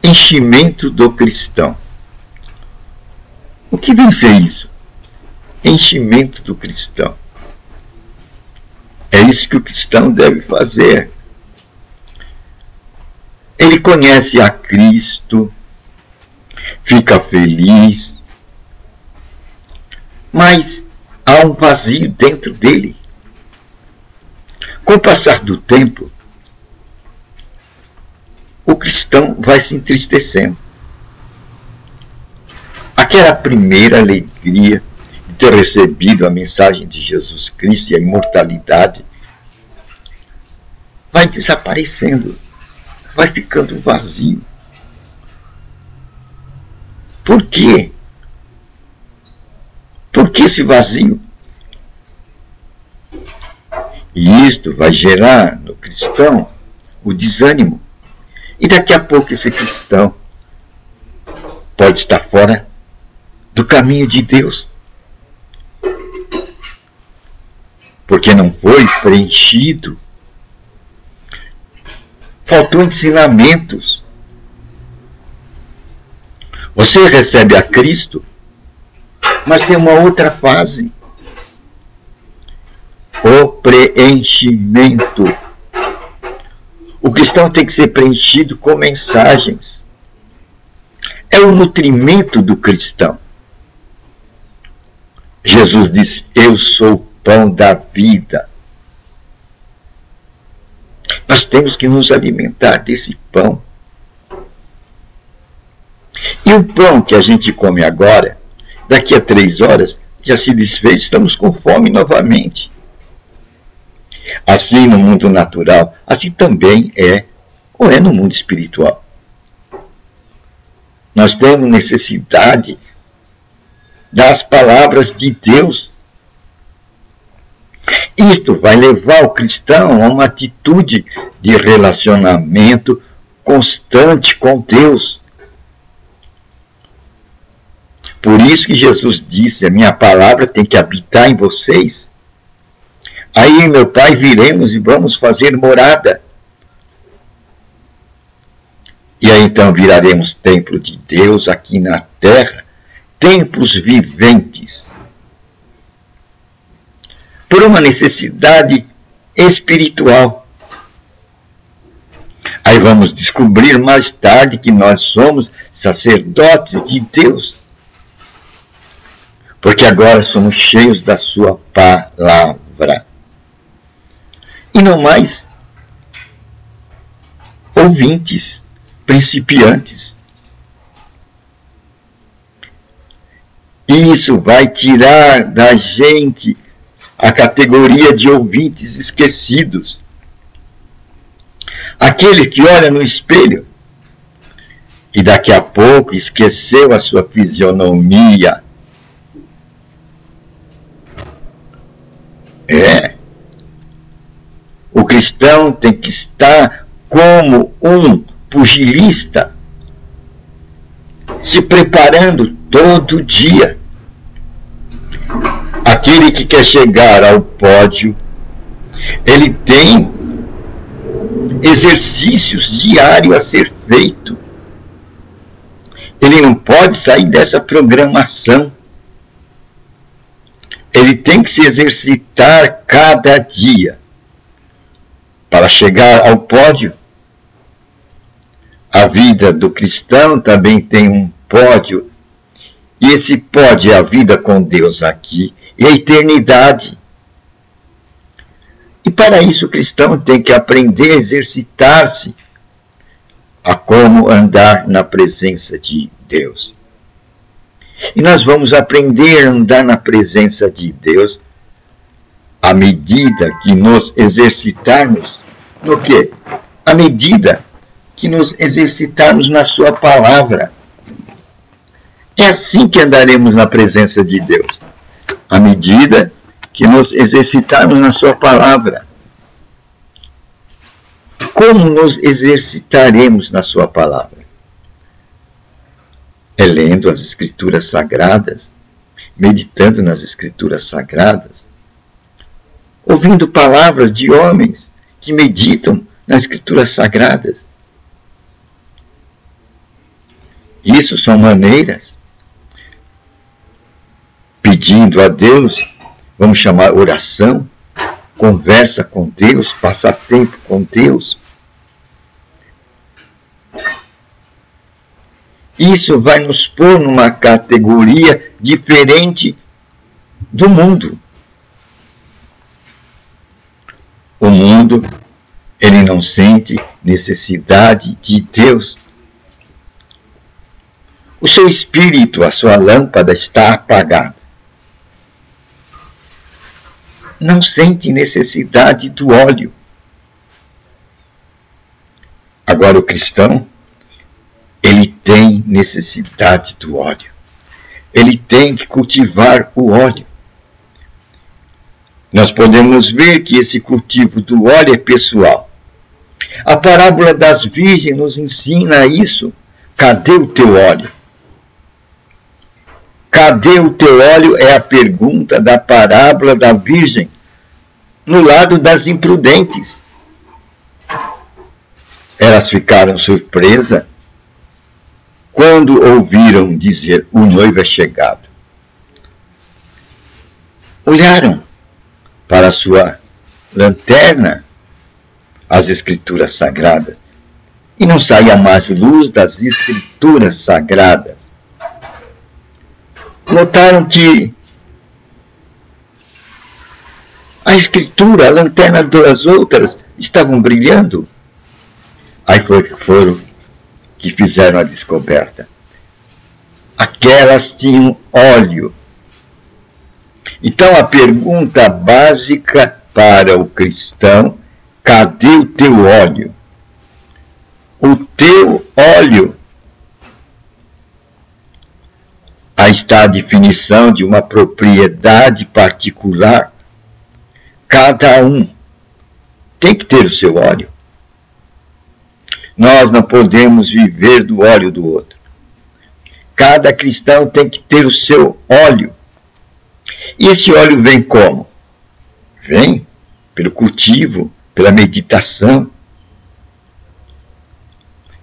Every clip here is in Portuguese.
Enchimento do cristão. O que vem ser isso? Enchimento do cristão. É isso que o cristão deve fazer. Ele conhece a Cristo, fica feliz, mas há um vazio dentro dele. Com o passar do tempo, o cristão vai se entristecendo. Aquela primeira alegria de ter recebido a mensagem de Jesus Cristo e a imortalidade vai desaparecendo, vai ficando vazio. Por quê? Por que esse vazio? E isto vai gerar no cristão o desânimo. E daqui a pouco esse cristão pode estar fora do caminho de Deus. Porque não foi preenchido. Faltou ensinamentos. Você recebe a Cristo, mas tem uma outra fase. O preenchimento. O cristão tem que ser preenchido com mensagens. É o nutrimento do cristão. Jesus disse: eu sou o pão da vida. Nós temos que nos alimentar desse pão. E o pão que a gente come agora, daqui a 3 horas, já se desfez, estamos com fome novamente. Assim no mundo natural, assim também é, ou é no mundo espiritual. Nós temos necessidade das palavras de Deus. Isto vai levar o cristão a uma atitude de relacionamento constante com Deus. Por isso que Jesus disse: a minha palavra tem que habitar em vocês. Aí, meu Pai, viremos e vamos fazer morada. E aí então viraremos templo de Deus aqui na terra, templos viventes. Por uma necessidade espiritual. Aí vamos descobrir mais tarde que nós somos sacerdotes de Deus. Porque agora somos cheios da sua palavra. E não mais ouvintes, principiantes. Isso vai tirar da gente a categoria de ouvintes esquecidos. Aquele que olha no espelho e daqui a pouco esqueceu a sua fisionomia. O cristão tem que estar como um pugilista, se preparando todo dia. Aquele que quer chegar ao pódio, ele tem exercícios diários a ser feito. Ele não pode sair dessa programação. Ele tem que se exercitar cada dia para chegar ao pódio. A vida do cristão também tem um pódio. E esse pódio é a vida com Deus aqui e a eternidade. E para isso o cristão tem que aprender a exercitar-se a como andar na presença de Deus. E nós vamos aprender a andar na presença de Deus à medida que nos exercitarmos no quê? À medida que nos exercitarmos na sua palavra. É assim que andaremos na presença de Deus. À medida que nos exercitarmos na sua palavra. Como nos exercitaremos na sua palavra? É lendo as Escrituras Sagradas, meditando nas Escrituras Sagradas, ouvindo palavras de homens que meditam nas Escrituras Sagradas. Isso são maneiras, pedindo a Deus, vamos chamar oração, conversa com Deus, passar tempo com Deus. Isso vai nos pôr numa categoria diferente do mundo. O mundo, ele não sente necessidade de Deus. O seu espírito, a sua lâmpada está apagada. Não sente necessidade do óleo. Agora o cristão, ele tem necessidade do óleo. Ele tem que cultivar o óleo. Nós podemos ver que esse cultivo do óleo é pessoal. A parábola das virgens nos ensina isso. Cadê o teu óleo? Cadê o teu óleo? É a pergunta da parábola da virgem no lado das imprudentes. Elas ficaram surpresas quando ouviram dizer: o noivo é chegado. Olharam para a sua lanterna, as escrituras sagradas, e não saía mais luz das escrituras sagradas. Notaram que a escritura, a lanterna das outras, estavam brilhando. Aí foram que fizeram a descoberta. Aquelas tinham óleo. Então a pergunta básica para o cristão: cadê o teu óleo? O teu óleo. Aí está a definição de uma propriedade particular. Cada um tem que ter o seu óleo. Nós não podemos viver do óleo do outro. Cada cristão tem que ter o seu óleo. E esse óleo vem como? Vem pelo cultivo, pela meditação.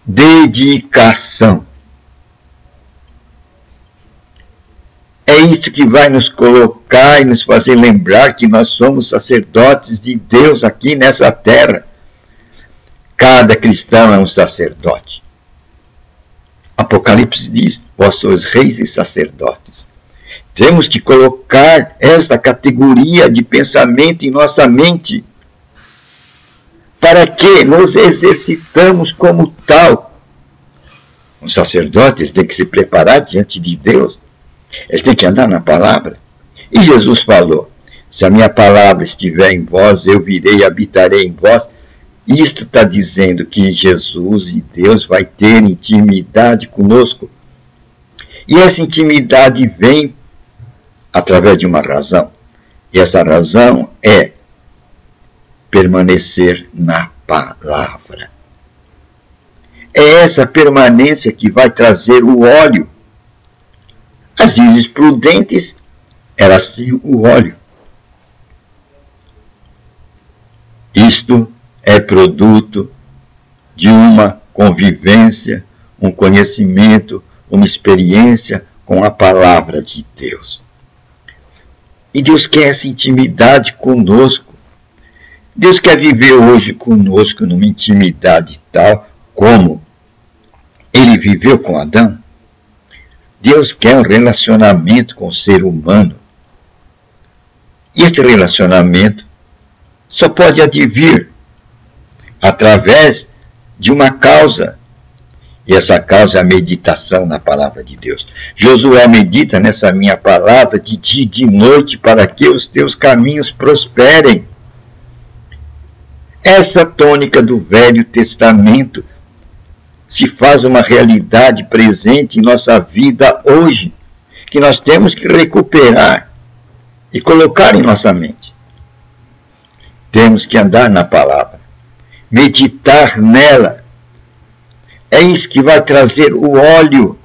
Dedicação. É isso que vai nos colocar e nos fazer lembrar que nós somos sacerdotes de Deus aqui nessa terra. Cada cristão é um sacerdote. Apocalipse diz: vós sois reis e sacerdotes. Temos que colocar esta categoria de pensamento em nossa mente, para que nos exercitamos como tal. Os sacerdotes têm que se preparar diante de Deus. Eles têm que andar na palavra. E Jesus falou: se a minha palavra estiver em vós, eu virei e habitarei em vós. Isto está dizendo que Jesus e Deus vai ter intimidade conosco. E essa intimidade vem através de uma razão. E essa razão é permanecer na palavra. É essa permanência que vai trazer o óleo. As virgens prudentes, elas tinham o óleo. Isto é produto de uma convivência, um conhecimento, uma experiência com a palavra de Deus. E Deus quer essa intimidade conosco. Deus quer viver hoje conosco numa intimidade tal como Ele viveu com Adão. Deus quer um relacionamento com o ser humano. E esse relacionamento só pode advir através de uma causa. E essa causa é a meditação na palavra de Deus. Josué, medita nessa minha palavra de dia e de noite, para que os teus caminhos prosperem. Essa tônica do Velho Testamento se faz uma realidade presente em nossa vida hoje, que nós temos que recuperar e colocar em nossa mente. Temos que andar na palavra, meditar nela. É isso que vai trazer o óleo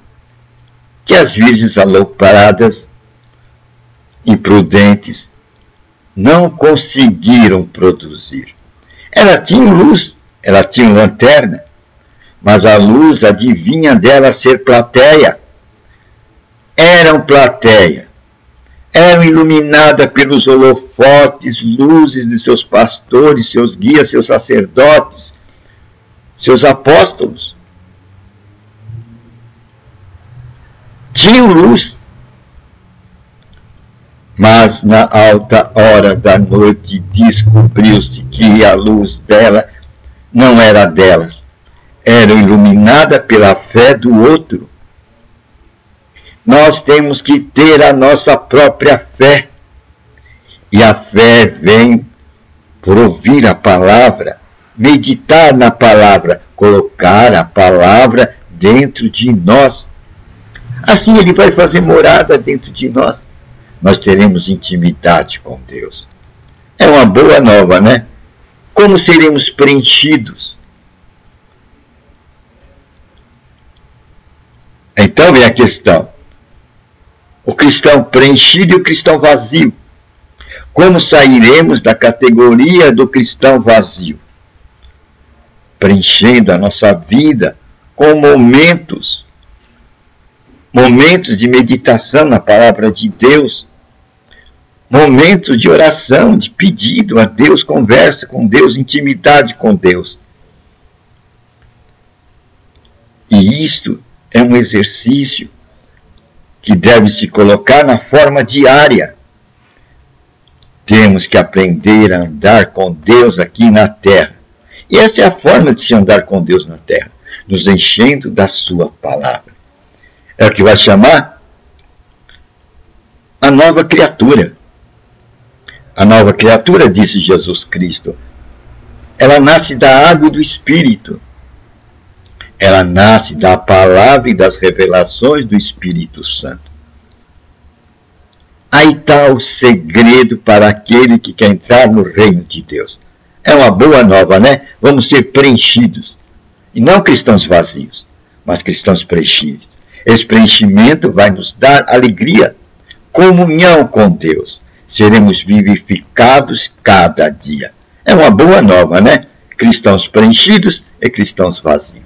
que as virgens alopradas, imprudentes, não conseguiram produzir. Elas tinham luz, elas tinham lanterna, mas a luz adivinha dela ser plateia. Eram plateia. Eram iluminadas pelos holofotes, luzes de seus pastores, seus guias, seus sacerdotes, seus apóstolos. Tinham luz. Mas na alta hora da noite descobriu-se que a luz dela não era delas. Era iluminada pela fé do outro. Nós temos que ter a nossa própria fé. E a fé vem por ouvir a palavra, meditar na palavra, colocar a palavra dentro de nós. Assim ele vai fazer morada dentro de nós. Nós teremos intimidade com Deus. É uma boa nova, né? Como seremos preenchidos? Então vem a questão. O cristão preenchido e o cristão vazio. Como sairemos da categoria do cristão vazio? Preenchendo a nossa vida com momentos de meditação na palavra de Deus, momentos de oração, de pedido a Deus, conversa com Deus, intimidade com Deus. E isto é um exercício que deve se colocar na forma diária. Temos que aprender a andar com Deus aqui na terra. E essa é a forma de se andar com Deus na terra, nos enchendo da sua palavra. É o que vai chamar a nova criatura. A nova criatura, disse Jesus Cristo, ela nasce da água e do Espírito. Ela nasce da palavra e das revelações do Espírito Santo. Aí está o segredo para aquele que quer entrar no reino de Deus. É uma boa nova, né? Vamos ser preenchidos. E não cristãos vazios, mas cristãos preenchidos. Esse preenchimento vai nos dar alegria, comunhão com Deus. Seremos vivificados cada dia. É uma boa nova, né? Cristãos preenchidos e cristãos vazios.